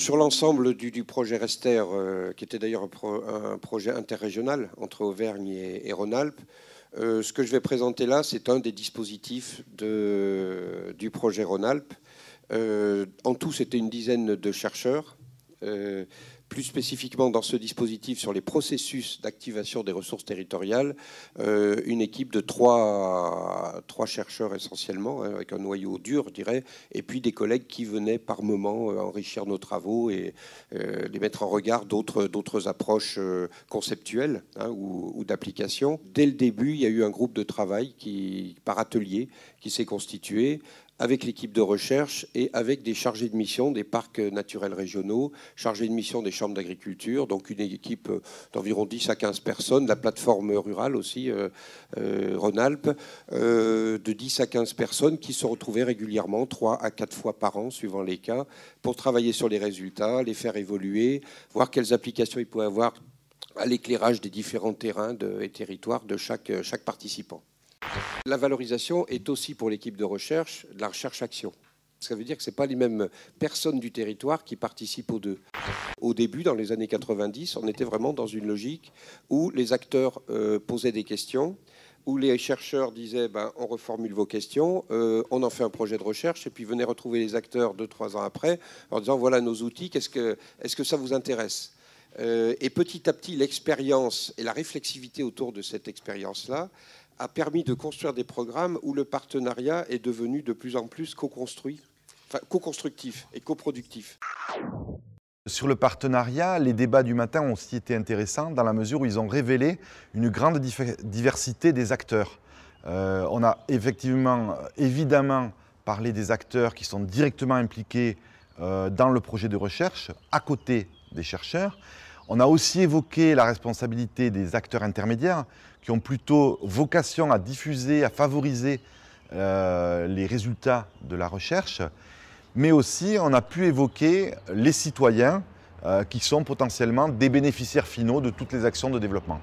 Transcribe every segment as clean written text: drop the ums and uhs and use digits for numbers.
Sur l'ensemble du projet Rester, qui était d'ailleurs un projet interrégional entre Auvergne et Rhône-Alpes, ce que je vais présenter là, c'est un des dispositifs du projet Rhône-Alpes. En tout, c'était une dizaine de chercheurs. Plus spécifiquement dans ce dispositif sur les processus d'activation des ressources territoriales, une équipe de trois chercheurs essentiellement, avec un noyau dur, je dirais, et puis des collègues qui venaient par moment enrichir nos travaux et les mettre en regard d'autres approches conceptuelles ou d'application. Dès le début, il y a eu un groupe de travail par atelier qui s'est constitué, avec l'équipe de recherche et avec des chargés de mission des parcs naturels régionaux, chargés de mission des chambres d'agriculture, donc une équipe d'environ 10 à 15 personnes, la plateforme rurale aussi, Rhône-Alpes, de 10 à 15 personnes qui se retrouvaient régulièrement, 3 à 4 fois par an, suivant les cas, pour travailler sur les résultats, les faire évoluer, voir quelles applications ils pouvaient avoir à l'éclairage des différents terrains et territoires de chaque participant. La valorisation est aussi pour l'équipe de recherche de la recherche-action. Ça veut dire que ce n'est pas les mêmes personnes du territoire qui participent aux deux. Au début, dans les années 90, on était vraiment dans une logique où les acteurs posaient des questions, où les chercheurs disaient on reformule vos questions, on en fait un projet de recherche, et puis venaient retrouver les acteurs 2-3 ans après en disant voilà nos outils, est-ce que ça vous intéresse ? Et petit à petit, l'expérience et la réflexivité autour de cette expérience-là a permis de construire des programmes où le partenariat est devenu de plus en plus co-constructif et coproductif. Sur le partenariat, les débats du matin ont aussi été intéressants dans la mesure où ils ont révélé une grande diversité des acteurs. On a évidemment parlé des acteurs qui sont directement impliqués dans le projet de recherche, à côté des chercheurs. On a aussi évoqué la responsabilité des acteurs intermédiaires qui ont plutôt vocation à diffuser, à favoriser les résultats de la recherche. Mais aussi, on a pu évoquer les citoyens qui sont potentiellement des bénéficiaires finaux de toutes les actions de développement.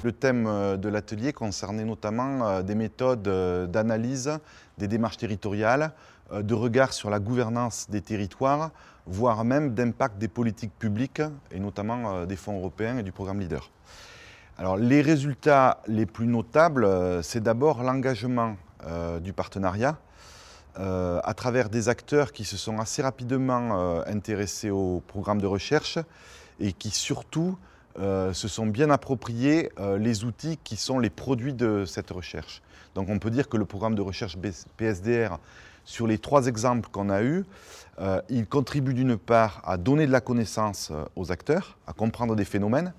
Le thème de l'atelier concernait notamment des méthodes d'analyse des démarches territoriales, de regard sur la gouvernance des territoires, voire même d'impact des politiques publiques, et notamment des fonds européens et du programme LEADER. Alors, les résultats les plus notables, c'est d'abord l'engagement du partenariat à travers des acteurs qui se sont assez rapidement intéressés au programme de recherche et qui surtout se sont bien appropriés les outils qui sont les produits de cette recherche. Donc on peut dire que le programme de recherche PSDR, sur les 3 exemples qu'on a eus, il contribue d'une part à donner de la connaissance aux acteurs, à comprendre des phénomènes,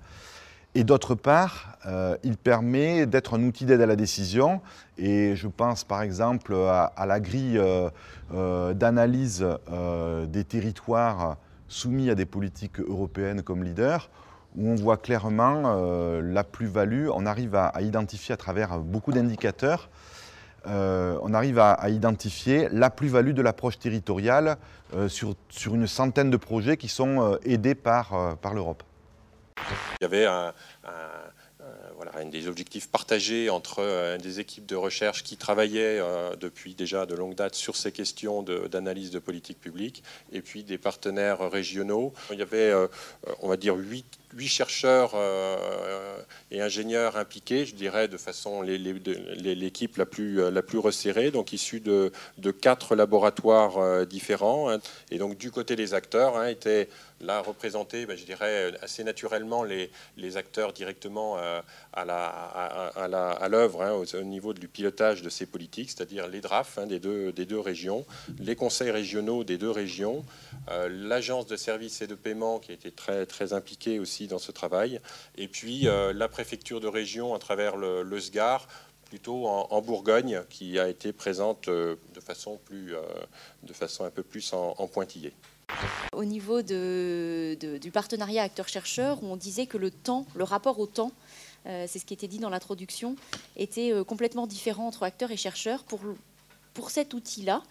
et d'autre part, il permet d'être un outil d'aide à la décision. Et je pense par exemple à la grille d'analyse des territoires soumis à des politiques européennes comme LEADER, où on voit clairement la plus-value. On arrive à identifier à travers beaucoup d'indicateurs, on arrive à identifier la plus-value de l'approche territoriale sur une centaine de projets qui sont aidés par l'Europe. Il y avait un des objectifs partagés entre des équipes de recherche qui travaillaient depuis déjà de longue date sur ces questions d'analyse de politique publique, et puis des partenaires régionaux. Il y avait, on va dire, 8 chercheurs et ingénieurs impliqués, je dirais, de façon l'équipe la plus resserrée, donc issus de 4 laboratoires différents. Et donc du côté des acteurs, étaient là représentés, je dirais, assez naturellement les acteurs directement à l'œuvre au niveau du pilotage de ces politiques, c'est-à-dire les DRAF des deux régions, les conseils régionaux des 2 régions, l'agence de services et de paiement qui a été très, très impliquée aussi dans ce travail, et puis la préfecture de région à travers le SGAR, plutôt en Bourgogne, qui a été présente de façon un peu plus en pointillé. Au niveau du partenariat acteurs-chercheurs, on disait que le rapport au temps, c'est ce qui était dit dans l'introduction, était complètement différent entre acteurs et chercheurs. Pour cet outil-là,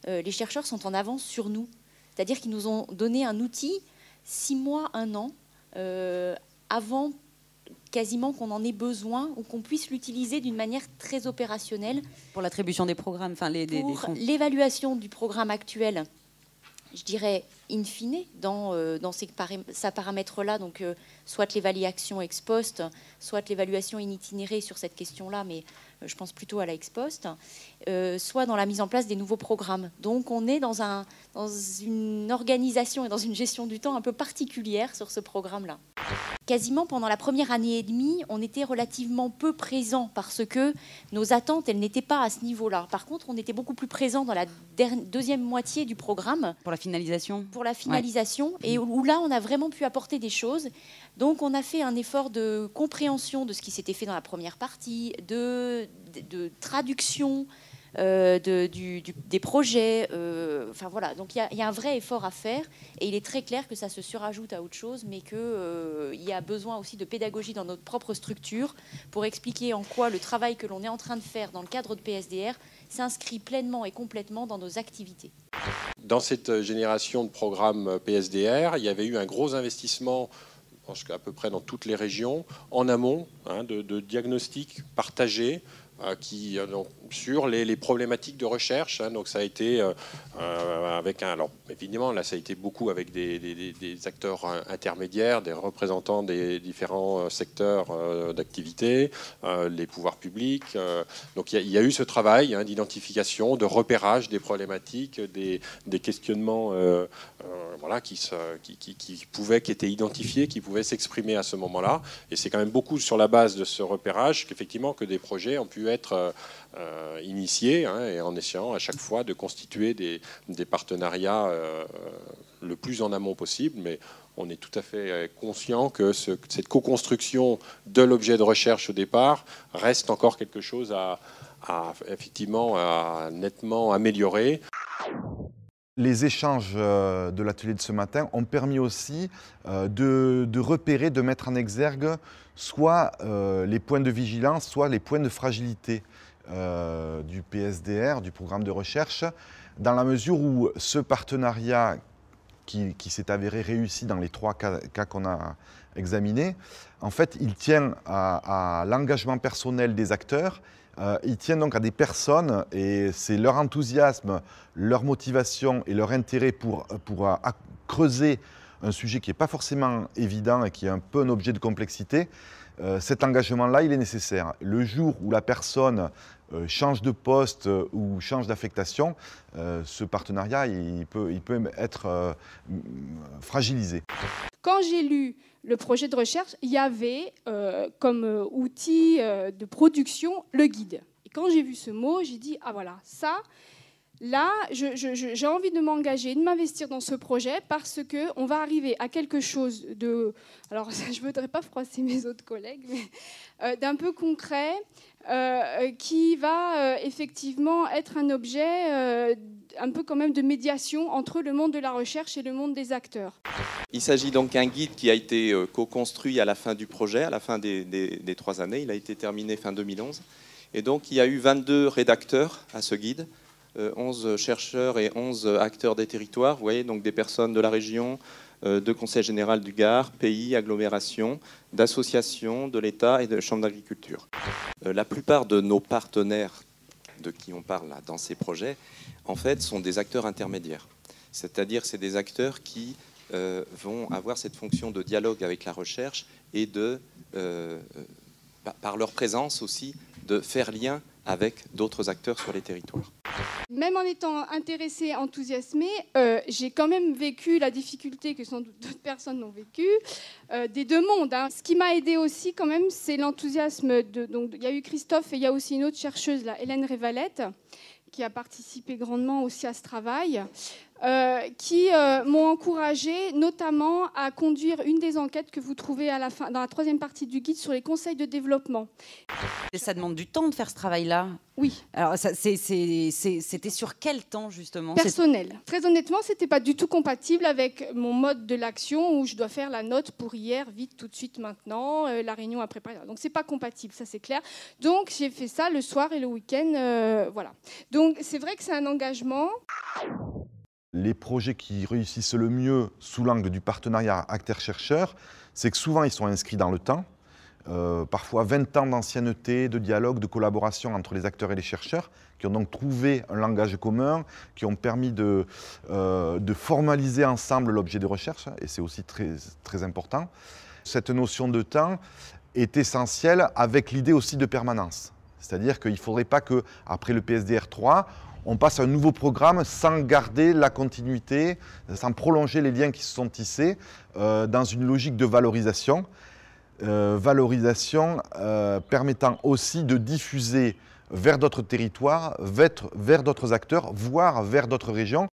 les chercheurs sont en avance sur nous. C'est-à-dire qu'ils nous ont donné un outil 6 mois, 1 an, avant quasiment qu'on en ait besoin ou qu'on puisse l'utiliser d'une manière très opérationnelle. Pour l'attribution des programmes, pour l'évaluation du programme actuel, je dirais, in fine, dans ces paramètres-là, donc soit l'évaluation ex post, soit l'évaluation in itinéré sur cette question-là, mais je pense plutôt à la ex post, soit dans la mise en place des nouveaux programmes. Donc on est dans une organisation et dans une gestion du temps un peu particulière sur ce programme-là. Quasiment pendant la première année et demie, on était relativement peu présent parce que nos attentes, elles n'étaient pas à ce niveau-là. Par contre, on était beaucoup plus présent dans la deuxième moitié du programme. Pour la finalisation. Pour la finalisation, ouais. Et où là, on a vraiment pu apporter des choses. Donc, on a fait un effort de compréhension de ce qui s'était fait dans la première partie, de traduction, des projets, enfin voilà, donc il y a un vrai effort à faire et il est très clair que ça se surajoute à autre chose, mais qu'il y a besoin aussi de pédagogie dans notre propre structure pour expliquer en quoi le travail que l'on est en train de faire dans le cadre de PSDR s'inscrit pleinement et complètement dans nos activités. Dans cette génération de programmes PSDR, il y avait eu un gros investissement à peu près dans toutes les régions, en amont, de diagnostics partagés, sur les problématiques de recherche. Donc ça a été avec alors évidemment là ça a été beaucoup avec des acteurs intermédiaires, des représentants des différents secteurs d'activité, les pouvoirs publics. Donc il y a eu ce travail d'identification, de repérage des problématiques, des questionnements voilà, qui étaient identifiés, qui pouvaient s'exprimer à ce moment-là. Et c'est quand même beaucoup sur la base de ce repérage qu'effectivement que des projets ont pu être initiés, et en essayant à chaque fois de constituer des partenariats le plus en amont possible. Mais on est tout à fait conscient que cette co-construction de l'objet de recherche au départ reste encore quelque chose à nettement améliorer. Les échanges de l'atelier de ce matin ont permis aussi de repérer, de mettre en exergue soit les points de vigilance, soit les points de fragilité du PSDR, du programme de recherche, dans la mesure où ce partenariat qui s'est avéré réussi dans les 3 cas qu'on a examinés, en fait, il tient à l'engagement personnel des acteurs. Il tient donc à des personnes et c'est leur enthousiasme, leur motivation et leur intérêt pour creuser un sujet qui n'est pas forcément évident et qui est un peu un objet de complexité. Cet engagement-là, il est nécessaire. Le jour où la personne change de poste ou change d'affectation, ce partenariat, il peut être fragilisé. Quand j'ai lu le projet de recherche, il y avait comme outil de production le guide. Et quand j'ai vu ce mot, j'ai dit, ah voilà, ça, là, j'ai envie de m'engager, de m'investir dans ce projet parce qu'on va arriver à quelque chose de... Alors, je ne voudrais pas froisser mes autres collègues, mais d'un peu concret, qui va effectivement être un objet un peu quand même de médiation entre le monde de la recherche et le monde des acteurs. Il s'agit donc d'un guide qui a été co-construit à la fin du projet, à la fin des 3 années. Il a été terminé fin 2011. Et donc, il y a eu 22 rédacteurs à ce guide, 11 chercheurs et 11 acteurs des territoires. Vous voyez, donc des personnes de la région, de Conseil général du Gard, pays, agglomération, d'associations, de l'État et de Chambre d'agriculture. La plupart de nos partenaires de qui on parle là, dans ces projets, en fait, sont des acteurs intermédiaires. C'est-à-dire, c'est des acteurs qui vont avoir cette fonction de dialogue avec la recherche et par leur présence aussi, de faire lien avec d'autres acteurs sur les territoires. Même en étant intéressée, enthousiasmée, j'ai quand même vécu la difficulté que sans doute d'autres personnes l'ont vécu, des deux mondes. Ce qui m'a aidée aussi quand même, c'est l'enthousiasme. Donc, il y a eu Christophe et il y a aussi une autre chercheuse, là, Hélène Révalette, qui a participé grandement aussi à ce travail, qui m'ont encouragée notamment à conduire une des enquêtes que vous trouvez à la fin, dans la 3e partie du guide sur les conseils de développement. Et ça demande du temps de faire ce travail-là. Oui. Alors, c'était sur quel temps, justement? Personnel. Très honnêtement, ce n'était pas du tout compatible avec mon mode de l'action où je dois faire la note pour hier, vite, tout de suite, maintenant, la réunion à préparer. Donc, ce n'est pas compatible, ça c'est clair. Donc, j'ai fait ça le soir et le week-end. Voilà. Donc, c'est vrai que c'est un engagement. Les projets qui réussissent le mieux sous l'angle du partenariat acteur-chercheur, c'est que souvent ils sont inscrits dans le temps. parfois 20 ans d'ancienneté, de dialogue, de collaboration entre les acteurs et les chercheurs, qui ont donc trouvé un langage commun, qui ont permis de formaliser ensemble l'objet de recherche, et c'est aussi très, très important. Cette notion de temps est essentielle avec l'idée aussi de permanence. C'est-à-dire qu'il ne faudrait pas qu'après le PSDR 3, on passe à un nouveau programme sans garder la continuité, sans prolonger les liens qui se sont tissés dans une logique de valorisation. Permettant aussi de diffuser vers d'autres territoires, vers d'autres acteurs, voire vers d'autres régions.